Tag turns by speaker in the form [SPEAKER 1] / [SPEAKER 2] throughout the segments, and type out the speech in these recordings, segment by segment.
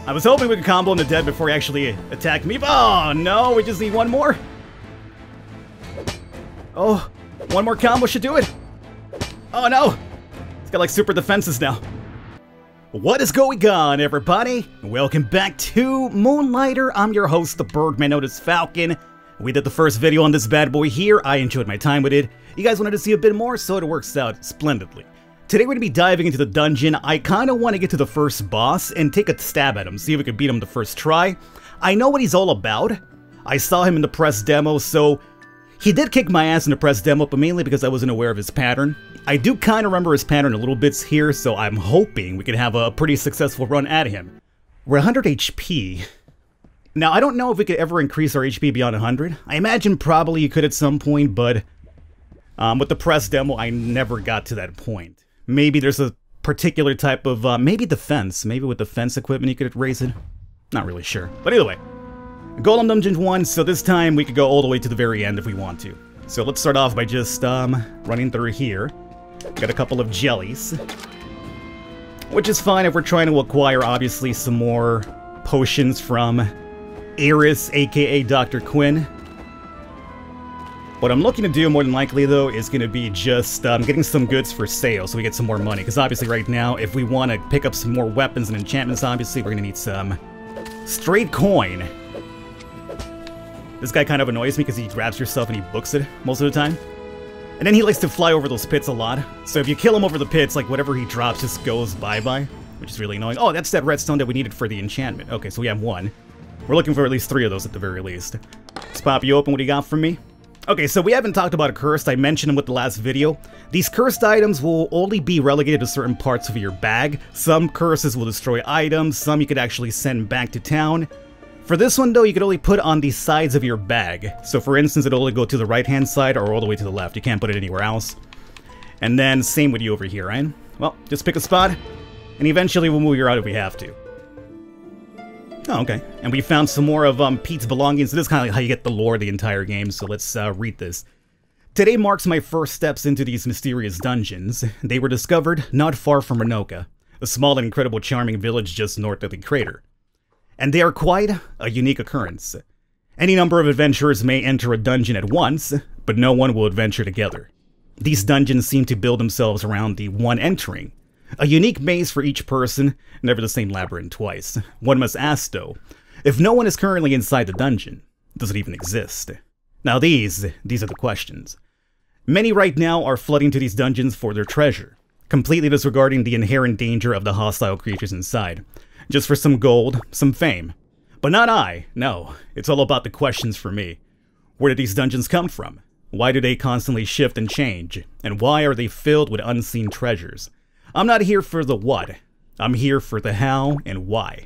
[SPEAKER 1] I was hoping we could combo him to dead before he actually attacked me. Oh, no, we just need one more. Oh, one more combo should do it. Oh, no. It's got like super defenses now. What is going on, everybody? Welcome back to Moonlighter. I'm your host, the Birdman known as Falcon. We did the first video on this bad boy here. I enjoyed my time with it. You guys wanted to see a bit more, so it works out splendidly. Today we're going to be diving into the dungeon. I kind of want to get to the first boss and take a stab at him, see if we can beat him the first try. I know what he's all about. I saw him in the press demo, so he did kick my ass in the press demo, but mainly because I wasn't aware of his pattern. I do kind of remember his pattern a little bits here, so I'm hoping we can have a pretty successful run at him. We're 100 HP. Now, I don't know if we could ever increase our HP beyond 100. I imagine probably you could at some point, but with the press demo, I never got to that point. Maybe there's a particular type of, maybe defense. Maybe with defense equipment you could raise it. Not really sure. But either way, Golem Dungeon 1, so this time we could go all the way to the very end if we want to. So let's start off by just running through here. Got a couple of jellies. Which is fine if we're trying to acquire, obviously, some more potions from Eris, aka Dr. Quinn. What I'm looking to do, more than likely, though, is going to be just getting some goods for sale so we get some more money. Because obviously right now, if we want to pick up some more weapons and enchantments, obviously, we're going to need some straight coin. This guy kind of annoys me because he grabs yourself and he books it most of the time. And then he likes to fly over those pits a lot. So if you kill him over the pits, like whatever he drops just goes bye-bye, which is really annoying. Oh, that's that redstone that we needed for the enchantment. Okay, so we have one. We're looking for at least 3 of those at the very least. Let's pop you open. What do you got for me? Okay, so we haven't talked about a cursed. I mentioned them with the last video. These cursed items will only be relegated to certain parts of your bag. Some curses will destroy items, some you could actually send back to town. For this one, though, you could only put on the sides of your bag. So for instance, it'll only go to the right-hand side or all the way to the left. You can't put it anywhere else. And then same with you over here, right? Well, just pick a spot, and eventually we'll move you out if we have to. Oh, okay. And we found some more of Pete's belongings. This is kind of like how you get the lore of the entire game, so let's read this. Today marks my first steps into these mysterious dungeons. They were discovered not far from Rynoka, a small and incredible charming village just north of the crater. And they are quite a unique occurrence. Any number of adventurers may enter a dungeon at once, but no one will adventure together. These dungeons seem to build themselves around the one entering. A unique maze for each person, never the same labyrinth twice. One must ask, though, if no one is currently inside the dungeon, does it even exist? Now these are the questions. Many right now are flooding to these dungeons for their treasure, completely disregarding the inherent danger of the hostile creatures inside. Just for some gold, some fame. But not I, no. It's all about the questions for me. Where did these dungeons come from? Why do they constantly shift and change? And why are they filled with unseen treasures? I'm not here for the what. I'm here for the how and why.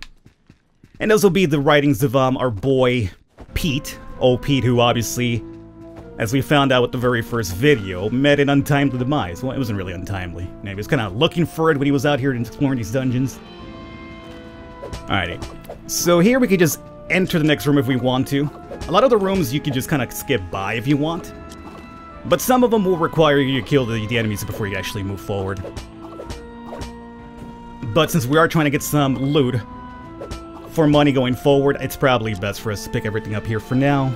[SPEAKER 1] And those will be the writings of our boy, Pete. Oh, Pete, who obviously, as we found out with the very first video, met an untimely demise. Well, it wasn't really untimely. He was kind of looking for it when he was out here exploring these dungeons. Alrighty. So here we could just enter the next room if we want to. A lot of the rooms you can just kind of skip by if you want. But some of them will require you to kill the enemies before you actually move forward. But since we are trying to get some loot for money going forward, it's probably best for us to pick everything up here for now.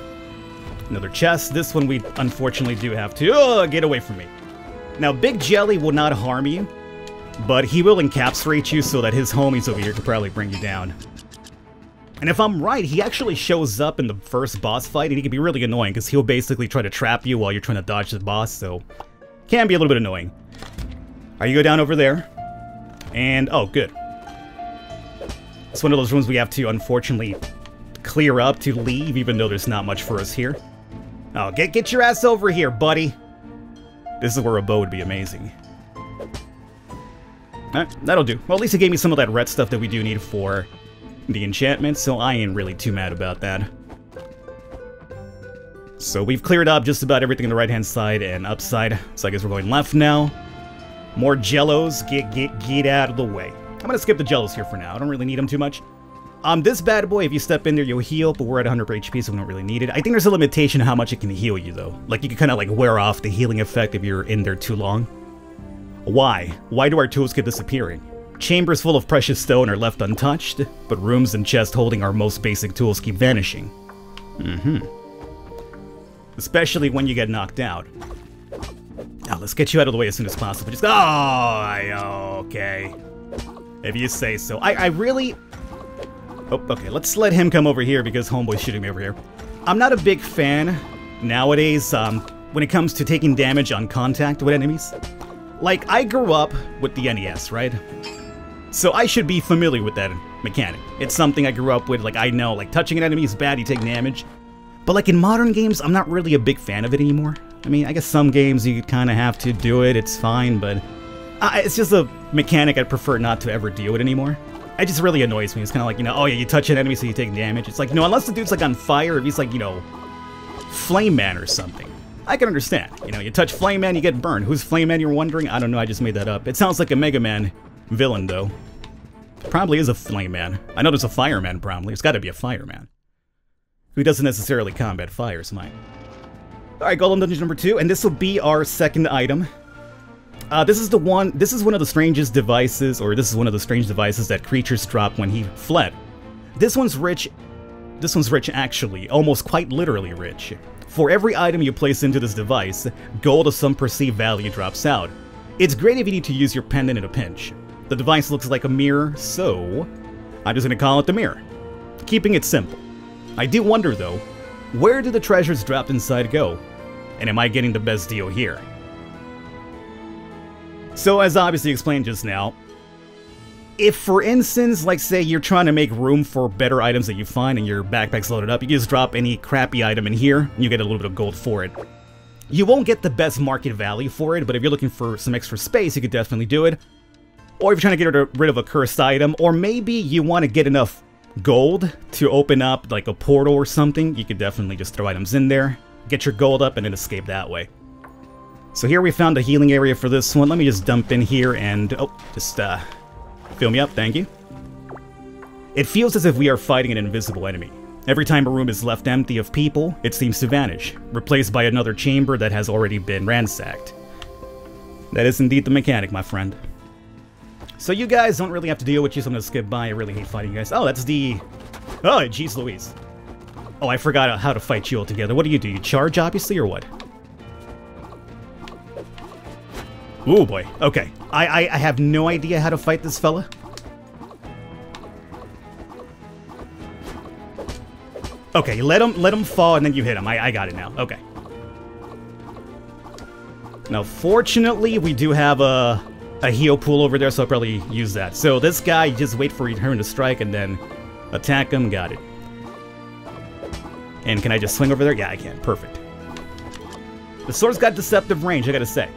[SPEAKER 1] Another chest. This one we unfortunately do have to get away from me. Now, Big Jelly will not harm you, but he will encapsulate you so that his homies over here could probably bring you down. And if I'm right, he actually shows up in the first boss fight, and he can be really annoying because he'll basically try to trap you while you're trying to dodge the boss, so can be a little bit annoying. Alright, you go down over there. And, oh, good. It's one of those rooms we have to, unfortunately, clear up to leave, even though there's not much for us here. Oh, get your ass over here, buddy! This is where a bow would be amazing. Alright, that'll do. Well, at least it gave me some of that red stuff that we do need for the enchantment, so I ain't really too mad about that. So we've cleared up just about everything on the right-hand side and upside, so I guess we're going left now. More jellos, get out of the way. I'm gonna skip the jellos here for now, I don't really need them too much. This bad boy, if you step in there, you'll heal, but we're at 100 HP, so we don't really need it. I think there's a limitation to how much it can heal you, though. Like, you can kind of, like, wear off the healing effect if you're in there too long. Why? Why do our tools keep disappearing? Chambers full of precious stone are left untouched, but rooms and chests holding our most basic tools keep vanishing. Especially when you get knocked out. Now, let's get you out of the way as soon as possible. Just, okay. If you say so. I really... Oh, okay, let's let him come over here because Homeboy's shooting me over here. I'm not a big fan nowadays when it comes to taking damage on contact with enemies. Like, I grew up with the NES, right? So I should be familiar with that mechanic. It's something I grew up with, like, I know, like, touching an enemy is bad, you take damage. But, like, in modern games, I'm not really a big fan of it anymore. I mean, I guess some games you kind of have to do it, it's fine, but... it's just a mechanic I'd prefer not to ever deal with anymore. It just really annoys me. It's kind of like, you know, oh yeah, you touch an enemy so you take damage. It's like, no, unless the dude's, like, on fire, if he's, like, you know, Flame Man or something. I can understand. You know, you touch Flame Man, you get burned. Who's Flame Man, you're wondering? I don't know, I just made that up. It sounds like a Mega Man villain, though. Probably is a Flame Man. I know there's a Fireman, probably. It's gotta be a Fireman. Who doesn't necessarily combat fires, mine. Alright, Golem Dungeon number 2, and this will be our second item. This is one of the strangest devices, or this is one of the strange devices that creatures drop when he fled. This one's rich actually, almost quite literally rich. For every item you place into this device, gold of some perceived value drops out. It's great if you need to use your pendant in a pinch. The device looks like a mirror, so I'm just gonna call it the mirror. Keeping it simple. I do wonder though, where do the treasures dropped inside go? And am I getting the best deal here? So as obviously explained just now, if for instance, like say you're trying to make room for better items that you find and your backpack's loaded up, you can just drop any crappy item in here and you get a little bit of gold for it. You won't get the best market value for it, but if you're looking for some extra space, you could definitely do it. Or if you're trying to get rid of a cursed item, or maybe you want to get enough gold to open up like a portal or something, you could definitely just throw items in there, get your gold up, and then escape that way. So here we found a healing area for this one. Let me just dump in here and, just fill me up, thank you. It feels as if we are fighting an invisible enemy. Every time a room is left empty of people, it seems to vanish, replaced by another chamber that has already been ransacked. That is indeed the mechanic, my friend. So you guys don't really have to deal with you, so I'm gonna skip by. I really hate fighting you guys. Oh, that's the... Oh, jeez Louise. Oh, I forgot how to fight you all together. What do? You charge, obviously, or what? Oh boy, okay. I have no idea how to fight this fella. Okay, let him fall and then you hit him. I got it now. Okay. Now, fortunately, we do have a heal pool over there, so I'll probably use that. So this guy, you just wait for your turn to strike and then attack him. Got it. And can I just swing over there? Yeah, I can. Perfect. The sword's got deceptive range, I gotta say.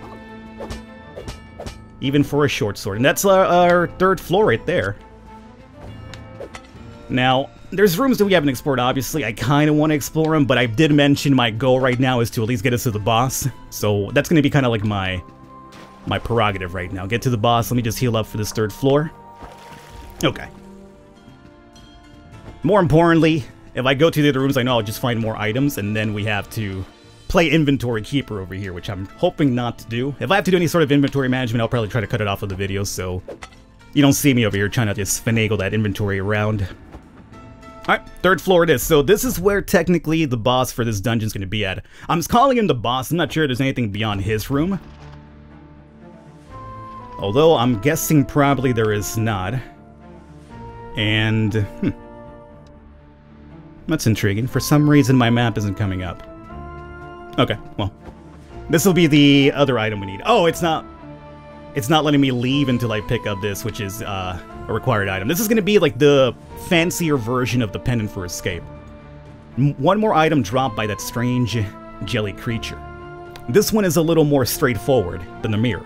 [SPEAKER 1] Even for a short sword. And that's our third floor right there. Now, there's rooms that we haven't explored, obviously. I kind of want to explore them, but I did mention my goal right now is to at least get us to the boss. So that's going to be kind of like my prerogative right now. Get to the boss. Let me just heal up for this third floor. Okay. More importantly, if I go to the other rooms, I know I'll just find more items, and then we have to play inventory keeper over here, which I'm hoping not to do. If I have to do any sort of inventory management, I'll probably try to cut it off of the video, so you don't see me over here trying to just finagle that inventory around. Alright, third floor it is. So this is where technically the boss for this dungeon is going to be at. I'm just calling him the boss. I'm not sure if there's anything beyond his room. Although I'm guessing probably there is not. And, that's intriguing. For some reason my map isn't coming up. Okay, well, this will be the other item we need. Oh, it's not letting me leave until I pick up this, which is a required item. This is going to be like the fancier version of the pendant for escape. One more item dropped by that strange jelly creature. This one is a little more straightforward than the mirror.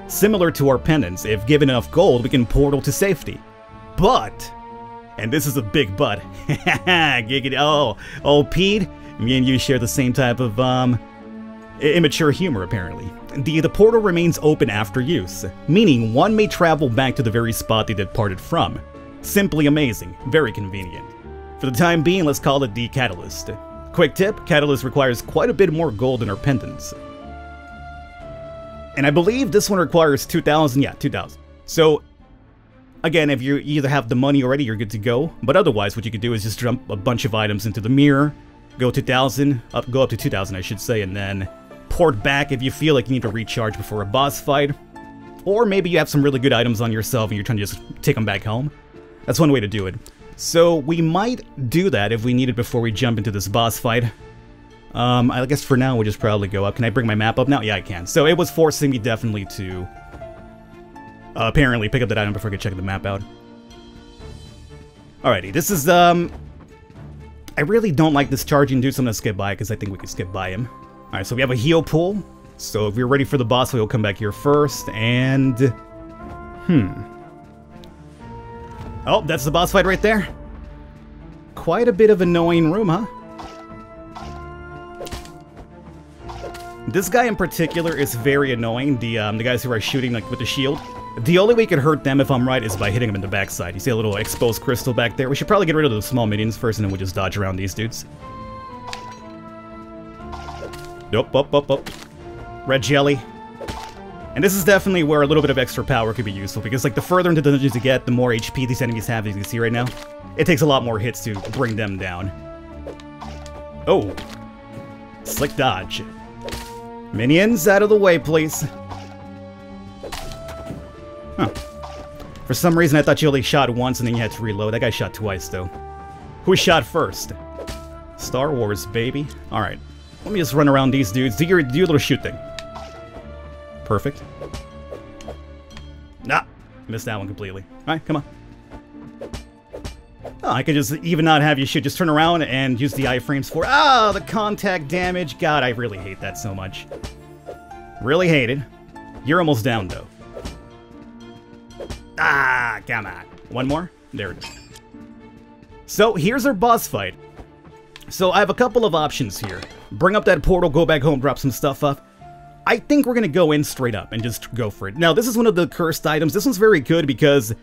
[SPEAKER 1] Similar to our pendants, if given enough gold, we can portal to safety. But, and this is a big but, giggity, oh, Pete, me and you share the same type of, immature humor, apparently. The portal remains open after use, meaning one may travel back to the very spot they departed from. Simply amazing, very convenient. For the time being, let's call it the Catalyst. Quick tip, Catalyst requires quite a bit more gold than our pendants. And I believe this one requires 2,000, yeah, 2,000. So, Again, if you either have the money already, you're good to go. But otherwise, what you could do is just dump a bunch of items into the mirror, go 2,000, go up to 2,000, I should say, and then port back if you feel like you need to recharge before a boss fight. Or maybe you have some really good items on yourself and you're trying to just take them back home. That's one way to do it. So we might do that if we need it before we jump into this boss fight. I guess for now we'll just probably go up. Can I bring my map up now? Yeah, I can. So it was forcing me definitely to apparently pick up that item before I could check the map out. Alrighty, this is I really don't like this charging dude, so I'm gonna skip by because I think we can skip by him. Alright, so we have a heal pool. So if you're ready for the boss, we'll come back here first, and... Oh, that's the boss fight right there. Quite a bit of annoying room, huh? This guy in particular is very annoying, the guys who are shooting like with the shield. The only way you could hurt them, if I'm right, is by hitting them in the backside. You see a little exposed crystal back there? We should probably get rid of those small minions first, and then we'll just dodge around these dudes. Up. Red jelly. And this is definitely where a little bit of extra power could be useful, because like the further into the dungeons you get, the more HP these enemies have, as you can see right now. It takes a lot more hits to bring them down. Oh. Slick dodge. Minions, out of the way, please. Huh. For some reason, I thought you only shot once and then you had to reload. That guy shot twice, though. Who shot first? Star Wars, baby. Alright. Let me just run around these dudes. Do your little shoot thing. Perfect. Nah. Missed that one completely. Alright, come on. Oh, I could just even not have you shoot. Just turn around and use the iframes for... Ah, the contact damage. God, I really hate that so much. Really hate it. You're almost down, though. Ah, come on. One more? There it is. So, here's our boss fight. So, I have a couple of options here. Bring up that portal, go back home, drop some stuff off. I think we're gonna go in straight up and just go for it. Now, this is one of the cursed items. This one's very good because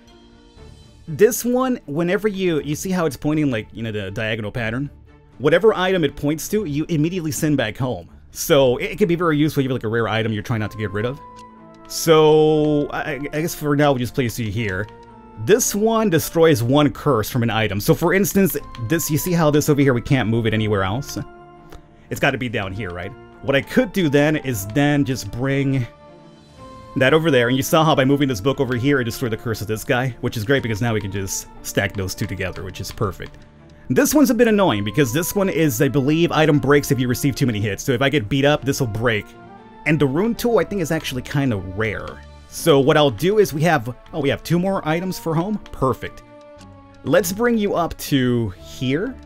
[SPEAKER 1] this one, whenever you see how it's pointing, like, you know, the diagonal pattern? Whatever item it points to, you immediately send back home. So, it can be very useful if you have, like, a rare item you're trying not to get rid of. So, I guess for now, we'll just place you here. This one destroys one curse from an item. So, for instance, this, you see how this over here, we can't move it anywhere else? It's got to be down here, right? What I could do then is then just bring that over there. And you saw how by moving this book over here, it destroyed the curse of this guy, which is great because now we can just stack those two together, which is perfect. This one's a bit annoying because this one is, I believe, item breaks if you receive too many hits. So if I get beat up, this will break. And the rune tool, I think, is actually kind of rare. So what I'll do is we have two more items for home? Perfect. Let's bring you up to here.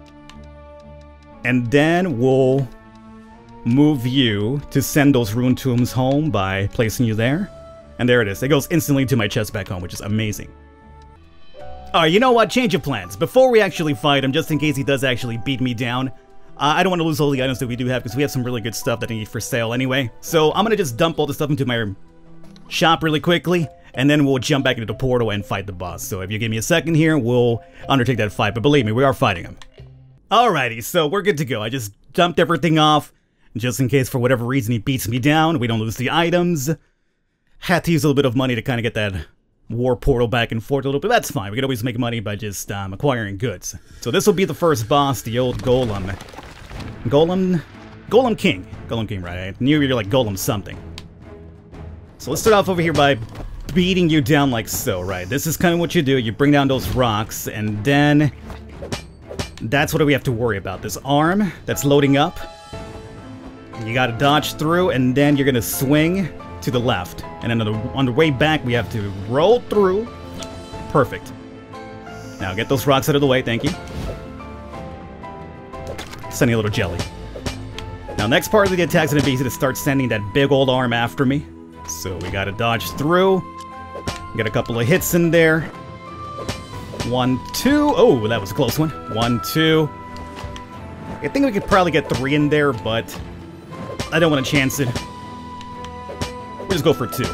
[SPEAKER 1] And then we'll move you to send those rune tombs home by placing you there. And there it is. It goes instantly to my chest back home, which is amazing. Alright, you know what? Change of plans. Before we actually fight him, just in case he does actually beat me down, I don't want to lose all the items that we do have, because we have some really good stuff that I need for sale anyway. So I'm going to just dump all the stuff into my shop really quickly, and then we'll jump back into the portal and fight the boss. So if you give me a second here, we'll undertake that fight. But believe me, we are fighting him. Alrighty, so we're good to go. I just dumped everything off, just in case for whatever reason he beats me down. We don't lose the items. Had to use a little bit of money to kind of get that war portal back and forth a little bit. That's fine. We can always make money by just acquiring goods. So this will be the first boss, the old Golem. Golem King. Golem King, right? I knew you were like Golem something. So let's start off over here by beating you down like so, right? This is kind of what you do. You bring down those rocks, and then that's what we have to worry about. This arm that's loading up. You gotta dodge through, and then you're gonna swing to the left. And then on the way back, we have to roll through. Perfect. Now get those rocks out of the way, thank you. Sending a little jelly. Now next part of the attack's gonna be to start sending that big old arm after me. So we gotta dodge through. Get a couple of hits in there. 1, 2. Oh, that was a close one. 1, 2. I think we could probably get 3 in there, but I don't want to chance it. We'll just go for 2.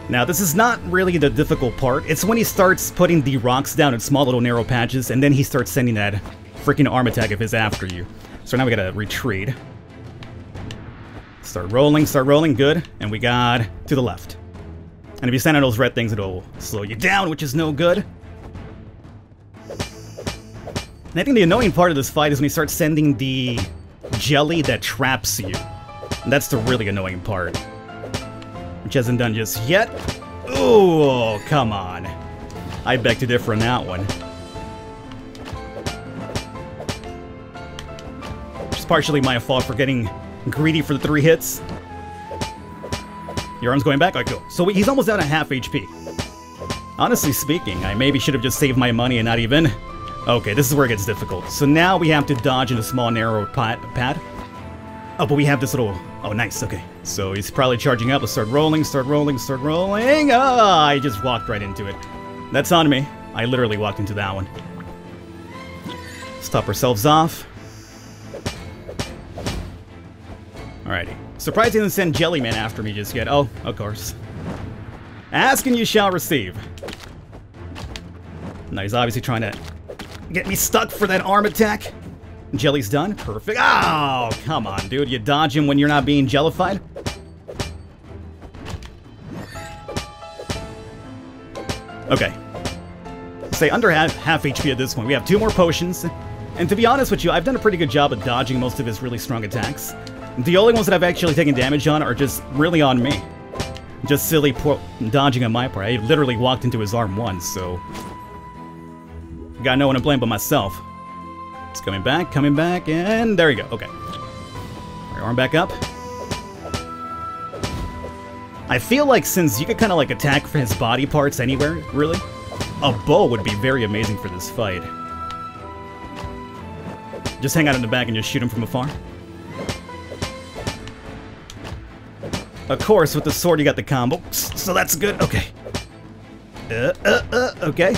[SPEAKER 1] Now, this is not really the difficult part. It's when he starts putting the rocks down in small little narrow patches, and then he starts sending that freaking arm attack of his after you. So now we gotta retreat. Start rolling, good. And we got to the left. And if you stand on those red things, it'll slow you down, which is no good. And I think the annoying part of this fight is when you start sending the jelly that traps you. And that's the really annoying part. Which hasn't done just yet. Ooh, come on. I beg to differ on that one. It's partially my fault for getting greedy for the 3 hits. Your arm's going back? Alright, cool. So he's almost down at half HP. Honestly speaking, I maybe should have just saved my money and not even... Okay, this is where it gets difficult. So now we have to dodge in a small, narrow pad. Oh, but we have this little... Oh, nice, okay. So he's probably charging up. Let's start rolling, start rolling, start rolling. Ah, I just walked right into it. That's on me. I literally walked into that one. Stop ourselves off. Alrighty. Surprised he didn't send Jellyman after me just yet. Oh, of course. Ask and you shall receive. Now he's obviously trying to get me stuck for that arm attack. Jelly's done. Perfect. Oh, come on, dude. You dodge him when you're not being jellified? Okay. Say under half HP at this point. We have 2 more potions. And to be honest with you, I've done a pretty good job of dodging most of his really strong attacks. The only ones that I've actually taken damage on are just really on me. Just silly dodging on my part. I literally walked into his arm once, so... Got no one to blame but myself. It's coming back, and there we go. Okay. Right, arm back up. I feel like since you could kind of like attack for his body parts anywhere, really, a bow would be very amazing for this fight. Just hang out in the back and just shoot him from afar. Of course, with the sword you got the combo, so that's good. Okay. Okay.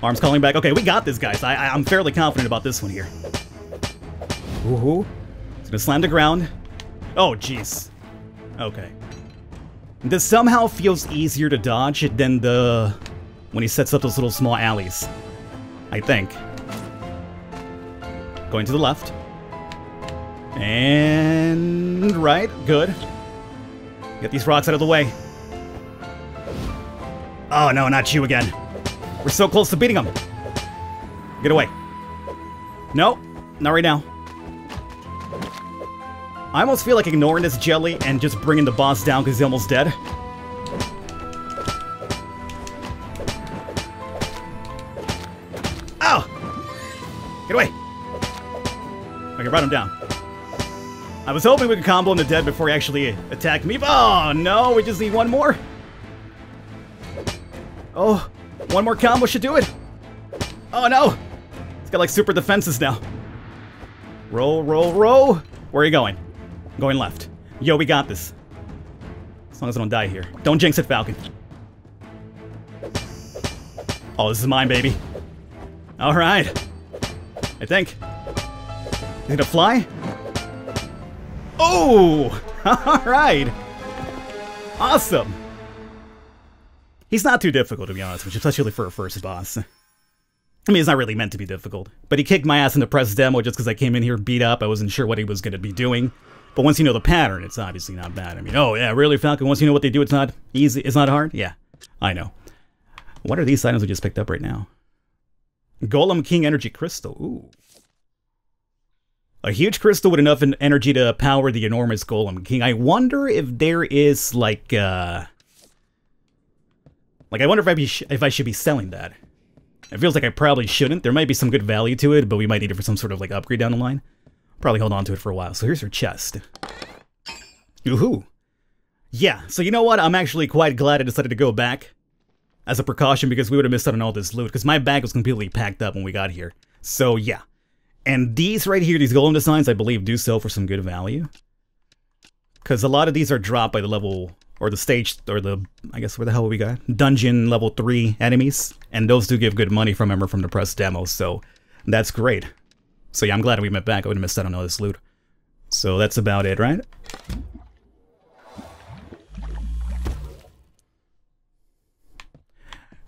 [SPEAKER 1] Arms calling back. Okay, we got this, guys. I'm fairly confident about this one here. Woohoo. It's gonna slam the ground. Oh, jeez. Okay. This somehow feels easier to dodge than when he sets up those little small alleys. I think. Going to the left. And right. Good. Get these rocks out of the way. Oh, no, not you again. We're so close to beating him. Get away. No, not right now. I almost feel like ignoring this jelly and just bringing the boss down because he's almost dead. Ow! Get away. Okay, brought him down. I was hoping we could combo him to dead before he actually attacked me. Oh, no, we just need one more. Oh, one more combo should do it. Oh, no. It's got like super defenses now. Roll, roll, roll. Where are you going? Going left. Yo, we got this. As long as I don't die here. Don't jinx it, Falcon. Oh, this is mine, baby. All right. I think. Is it gonna fly? Oh! All right. Awesome. He's not too difficult, to be honest with you, especially for a first boss. I mean, it's not really meant to be difficult. But he kicked my ass in the press demo just because I came in here beat up. I wasn't sure what he was going to be doing. But once you know the pattern, it's obviously not bad. I mean, oh yeah, really, Falcon? Once you know what they do, it's not easy, it's not hard? Yeah, I know. What are these items we just picked up right now? Golem King Energy Crystal. Ooh. A huge crystal with enough energy to power the enormous Golem King. I wonder if there is, like I wonder if I should be selling that. It feels like I probably shouldn't. There might be some good value to it, but we might need it for some sort of, like, upgrade down the line. Probably hold on to it for a while. So here's her chest. Woohoo. Yeah, so you know what? I'm actually quite glad I decided to go back as a precaution because we would have missed out on all this loot because my bag was completely packed up when we got here. So, yeah. And these right here, these golem designs, I believe, do sell for some good value. Because a lot of these are dropped by the level, or the stage, or the, I guess, where the hell we got? Dungeon level 3 enemies. And those do give good money from the press demo, so that's great. So yeah, I'm glad we went back. I would have missed out on all this loot. So that's about it, right?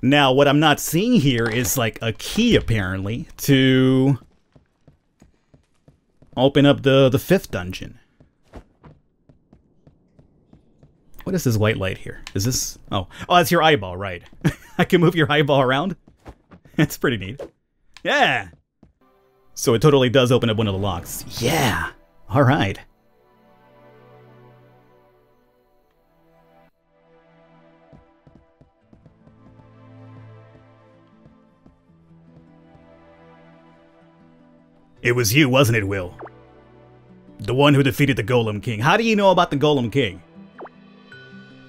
[SPEAKER 1] Now, what I'm not seeing here is, like, a key, apparently, to open up the 5th dungeon. What is this white light here? Is this... Oh, that's your eyeball, right. I can move your eyeball around? That's pretty neat. Yeah! So it totally does open up one of the locks. Yeah! Alright. It was you, wasn't it, Will? The one who defeated the Golem King. How do you know about the Golem King?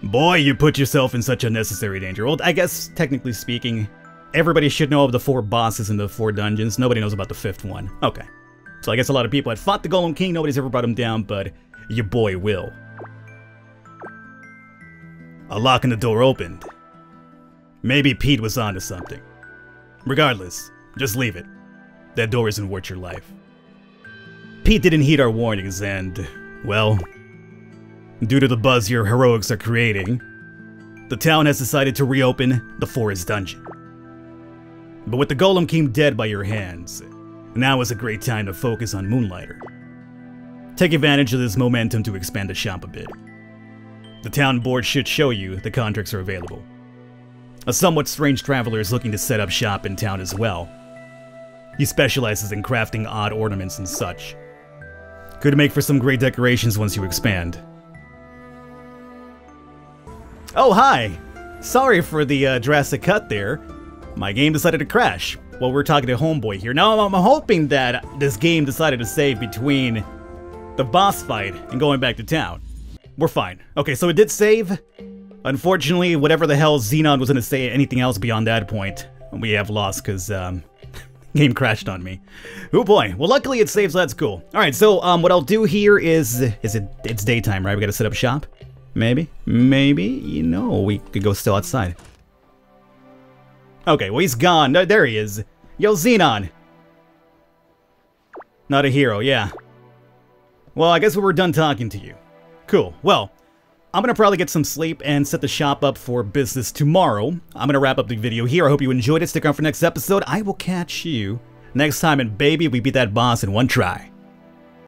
[SPEAKER 1] Boy, you put yourself in such unnecessary danger. Well, I guess, technically speaking, everybody should know of the 4 bosses in the 4 dungeons. Nobody knows about the 5th one. Okay. So I guess a lot of people had fought the Golem King. Nobody's ever brought him down, but your boy Will. A lock in the door opened. Maybe Pete was onto something. Regardless, just leave it. That door isn't worth your life. Pete didn't heed our warnings and, well, due to the buzz your heroics are creating, the town has decided to reopen the forest dungeon. But with the Golem King dead by your hands, now is a great time to focus on Moonlighter. Take advantage of this momentum to expand the shop a bit. The town board should show you the contracts are available. A somewhat strange traveler is looking to set up shop in town as well. He specializes in crafting odd ornaments and such. Could make for some great decorations once you expand. Oh, hi! Sorry for the drastic cut there. My game decided to crash while we're talking to Homeboy here. Now, I'm hoping that this game decided to save between the boss fight and going back to town. We're fine. Okay, so it did save. Unfortunately, whatever the hell Xenon was going to say anything else beyond that point, we have lost because, game crashed on me. Oh boy. Well, luckily it saves, so that's cool. Alright, so, what I'll do here is it's daytime, right? We gotta set up shop? Maybe? Maybe? You know, we could go still outside. Okay, well, he's gone. No, there he is. Yo, Xenon! Not a hero, yeah. Well, I guess we were done talking to you. Cool. Well, I'm gonna probably get some sleep and set the shop up for business tomorrow. I'm gonna wrap up the video here. I hope you enjoyed it. Stick around for next episode. I will catch you next time, and baby, we beat that boss in one try.